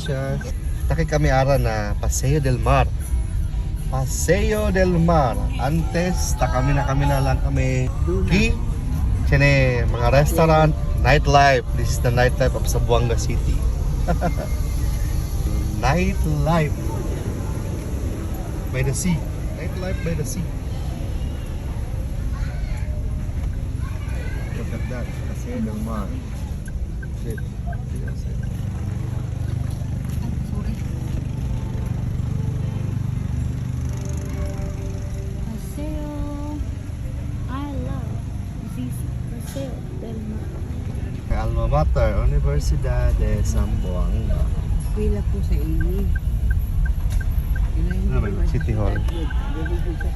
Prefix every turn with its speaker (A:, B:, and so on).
A: gracias. Taki kami ara na Paseo del Mar. Paseo del Mar. Antes, kami na lang kami ki Chene, mga restaurant, nightlife. This is the nightlife of Zamboanga City. Nightlife by the sea. Nightlife by the sea. Look at that. Paseo del Mar. Shit.
B: Paseo. I love this Paseo del Mar.
A: Alma Mater, Universidad de Zamboanga.
C: Pila po sa ini.
A: Ano ba yun? City Hall.
C: Good. Very good sa